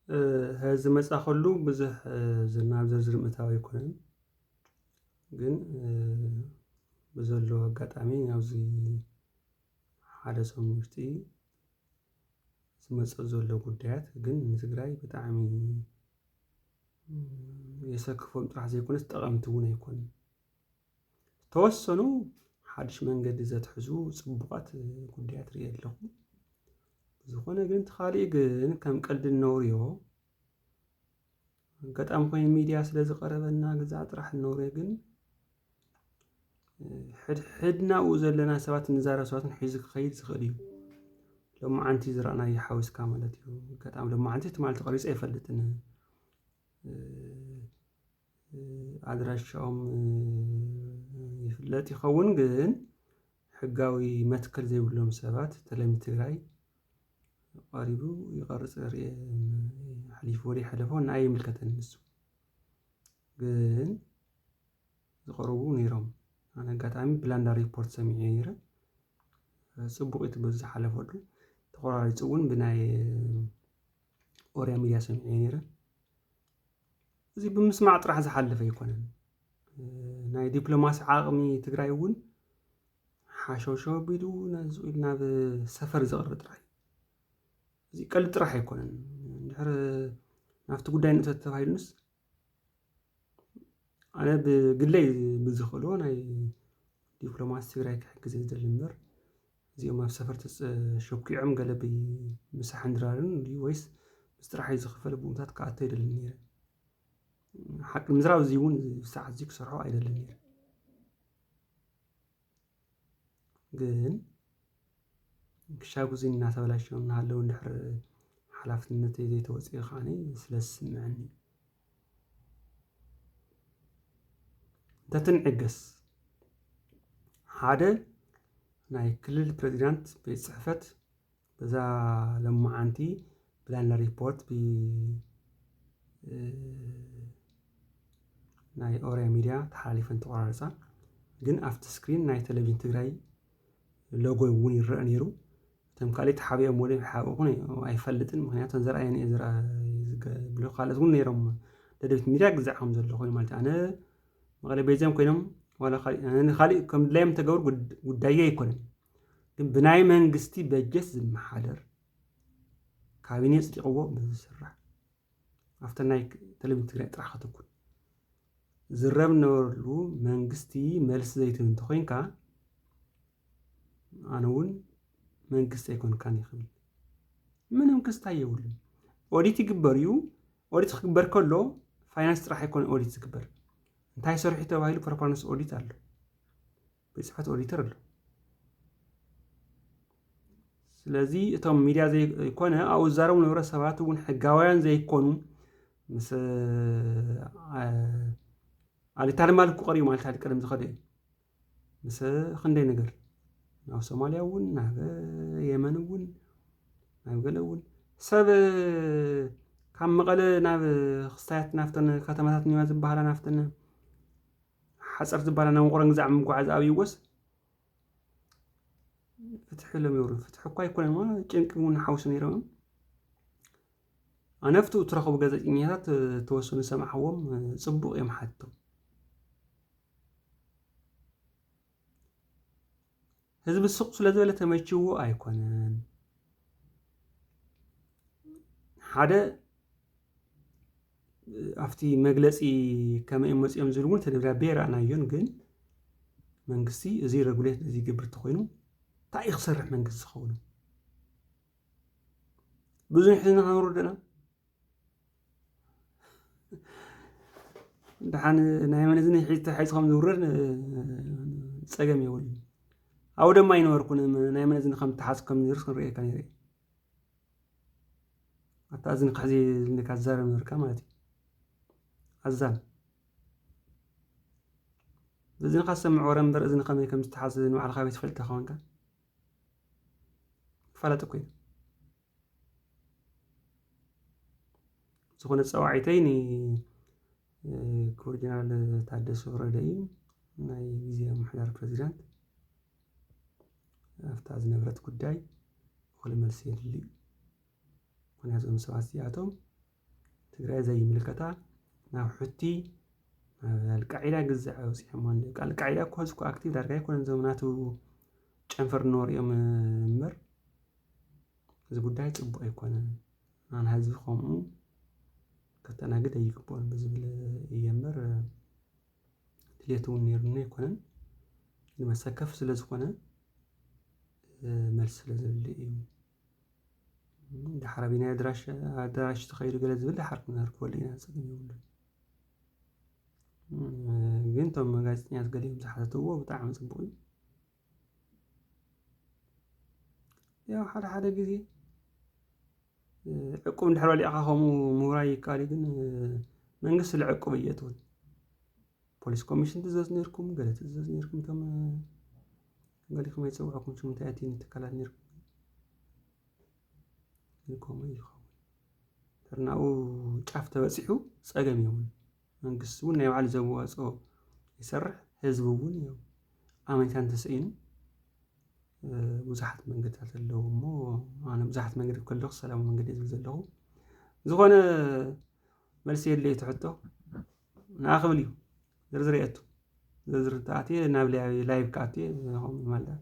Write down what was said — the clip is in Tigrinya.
هذا مسأخلو بزح زناب زرزر متاوي يكون ግን بزلو አጋጣሚ ያውዚ ሓደ ሰው ውሽጢ ዝመጽእ ዘሎ ጉዳያት ግን ንትግራይ ብጣዕሚ የሰክፎም ጥራሕ ዘይኮነስ ጠቐምቲ እውን ኣይኮኑን ተወሰኑ ሓድሽ መንገዲ ዘትሕዙ ጽቡቓት ጉዳያት ርኢ ኣለኹ ዝኾነ ግን ተኻሊእ ግን ከም ቀልዲ ነውርዮ አጋጣሚ ኮይኑ ሚድያ ስለ ዝቐረበና ግዛዕ ጥራሕ ነውርዮ ግን ሕድናኡ ዘለና ሰባት ንዛረብ ሰባትን ሒዙ ክኸይድ ዝኽእል እዩ ሎማዓንቲ ዝረኣናዮ ሓዊስካ ማለት እዩ አጋጣሚ ሎማዓንቲ ትማልቲ ቀሪጹ ኣይፈልጥን አድራሻኦም ይፍለጥ ይኸውን ግን ሕጋዊ መትከል ዘይብሎም ሰባት ተለሚ ትግራይ ቀሪቡ ይቀርጽ ርእ ሓሊፉ ወዲ ሓለፎ ናይ ይምልከተን ንሱ ግን ዝቀርቡ ነይሮም ኣነ አጋጣሚ ብላንዳ ሪፖርት ሰሚዐ ነይረ ጽቡቕ ይትበዝ ሓለፈሉ ተቆራሪጹ እውን ብናይ ኦርያ ሚድያ ሰሚዐ ነይረ እዚ ብምስማዕ ጥራሕ ዝሓለፈ ኣይኮነን ናይ ዲፕሎማሲ ዓቕሚ ትግራይ እውን ሓሸውሸው ኣቢሉ ናብ ሰፈር ዘቕርብ ጥራሕ እዚ ቀልዲ ጥራሕ ኣይኮነን እንድሕር ናብቲ ጉዳይ ንእቶ ተባሂሉንስ ኣነ ብግለይ ብዝኽእሎ ናይ ዲፕሎማሲ ትግራይ ክሕግዝ ዝደሊ እምበር እዚኦም ኣብ ሰፈር ተሸኪዖም ገለ ብምሳሕ እንድራርን ወይስ ምስ ጥራሕይ ዝኽፈል ቦታታት ክኣቱ ኣይደልን ነይረ ሓቂ ምዝራብ እዚ እውን ሰዓት እዚ ክሰርሖ ኣይደልን ነይረ ግን ክሻብ እዚ እናተበላሸዮም እናሃለዉ እንድሕር ሓላፍነተይ ዘይተወፂኡ ከዓኒ ስለ ዝስምዐኒ እንተትንዕገስ ሓደ ናይ ክልል ፕሬዚዳንት ቤት ጽሕፈት በዛ ሎማዓንቲ ብላንዳ ሪፖርት ናይ ኦርያ ሚድያ ተሓሊፈን ተቆራርጻ ግን ኣብቲ ስክሪን ናይ ቴሌቪዥን ትግራይ ሎጎ እውን ይረአ ነይሩ እቶም ካልእ ተሓቢኦም ወለ ሓቢኡኹን ኣይፈልጥን ምክንያቱ ዘርኣየኒ ዝብሎ ካልኦት እውን ነይሮም ደደቢት ሚድያ ግዛዕ ከም ዘሎ ኮይኑ ማለት ኣነ መቐለ ቤዚኦም ኮይኖም ዋላ ካልእ ከም ድላዮም ተገብሩ ጉዳየ ኣይኮነን ግን ብናይ መንግስቲ በጀት ዝመሓደር ካቢነ ጽዲቕዎ ብዝስራሕ ኣብቲ ናይ ቴሌቪዥን ትግራይ ጥራሕ ከተኩን ዝረብ ነበርሉ መንግስቲ መልሲ ዘይትብ እንተኮይንካ ኣነ እውን መንግስቲ ኣይኮንካን ይኽብል ምንም ክስታይ የብሉን ኦዲት ይግበር እዩ ኦዲት ክግበር ከሎ ፋይናንስ ጥራሕ ኣይኮነ ኦዲት ዝግበር እንታይ ሰርሑ ተባሂሉ ፐርፎርማንስ ኦዲት ኣሎ ቤት ጽሕፈት ኦዲተር ኣሎ ስለዚ እቶም ሚድያ ዘይኮነ ኣብኡ ዝዛረቡ ዝነበሩ ሰባት እውን ሕጋውያን ዘይኮኑ ምስ ኣሊታል ማልኩ ቀሪቡ ማለት ኣሊ ቀደም ዝኸደ ምስ ክንደይ ነገር ናብ ሶማልያ እውን ናብ የመን እውን ናብ ገለ እውን ሰብ ካብ መቐለ ናብ ክስታያት ናፍተን ከተማታት ኒዋ ዝበሃላ ናፍተን ሓፀር ዝበሃላ ናብ ውቕሮ ግዛዕ ምጓዓዝ ኣብ ይወስ ፍትሒ ሎም ይብሩ ፍትሒ እኳ ኣይኮነን ጭንቂ እውን ሓውሱ ነይሮም ኣነፍቱ እትረኸቡ ጋዜጠኛታት ተወሰኑ ሰማዕዎም ጽቡቕ እዮም ሓቶም ህዝቢ ስቕ ስለ ዝበለ ተመችዎ ኣይኮነን ሓደ ኣብቲ መግለጺ ከመይ መጽኦም ዝብል እውን ተደብዳቤ ረኣናዮን ግን መንግስቲ እዚ ረጉሌት እዚ ይገብር ተኮይኑ እንታይ ክሰርሕ መንግስቲ ዝኸውን ብዙሕ ሕዝና ክንወርደና ድሓን ናይ መን እዝኒ ሒዝኩም ዝውረድ ፀገም የብሉን ኣብኡ ድማ ኣይነበርኩን ናይ መን እዝኒ ከም ተሓዝኩም ዝርስ ክንሪኤካ ነይረ ኣታ እዝኒ ክሕዚ ዝልካ ዝዛረብ ነበርካ ማለት እዩ ኣዛን ብእዝንካ ዝሰምዕ ወረ እምበር እዝኒ ከመይ ከም ዝተሓዝ ንባዕልካ ቤት ትፈልጥ ኮንካ ፈለጥ ኮይኑ ዝኾነ ፀዋዒተይ ክቡር ጀነራል ታደሰ ወረደ እዩ ናይ ጊዜያዊ ምሕዳር ፕሬዚዳንት ኣብታ ዝነበረት ጉዳይ ኩሉ መልሲ የድሊ ምክንያቱ እዞም ሰባት እዚኣቶም ትግራይ ዘይምልከታ ናብ ሕቲ አልቃዒዳ ግዝዕ ኣውፂሖም አልቃዒዳ እኮ ህዝቢ ኣክቲቭ ዳርጋ ኣይኮነን ዘመናቱ ጨንፈር ንነበሩ እዮም እምበር እዚ ጉዳይ ፅቡቅ ኣይኮነን ኣነ ህዝቢ ከምኡ ከተናግድ ኣይግባኦን ብዝብል እየ እምበር ድሌት እውን ነይሩኒ ኣይኮነን ንመሰከፍ ስለ ዝኾነ መልሲ ስለ ዘድሊ እዩ ድሓር ቢናይ ኣዳራሽ ተኸይዱ ገለ ዝብል ድሓር ክንረክበሉ ኢና ፀገም የብሉን ግን እቶም ጋዜጠኛታት ገሊኦም ዝሓተትዎ ብጣዕሚ ፅቡቅ እዩ ያው ሓደ ግዜ ዕቁብ እንድሕር በሊዕኻ ከምኡ ምሁራይ ይከኣል ግን መንግስቲ ዝዕቁብ እየ ትብል ፖሊስ ኮሚሽን ትእዘዝ ነርኩም ገለ ትእዘዝ ነርኩም እቶም ገሊኩም ኣይፀውዐኩም ሽምንታይ ኣትዮም ትካላት ነርኩም ከምኡ ይኸውን ተርናኡ ጫፍ ተበፂሑ ፀገም የብሉን መንግስቲ እውን ናይ ባዕሉ ዘዋፅኦ ይሰርሕ ህዝቢ እውን እዩ ኣመንታ እንተስኢኑ ብዙሓት መንገድታት ኣለዉ እሞ ኣነ ብዙሓት መንገዲ ከለኹ ሰላማዊ መንገዲ ዝብል ዘለኹ ዝኾነ መልሲ የድለይ ትሕቶ ንኣኽብል እዩ ዝርዝር እየቱ ዝርዝር ተኣትየ ናብ ላይቭ ከኣትየ ከምኡ ይመልኣ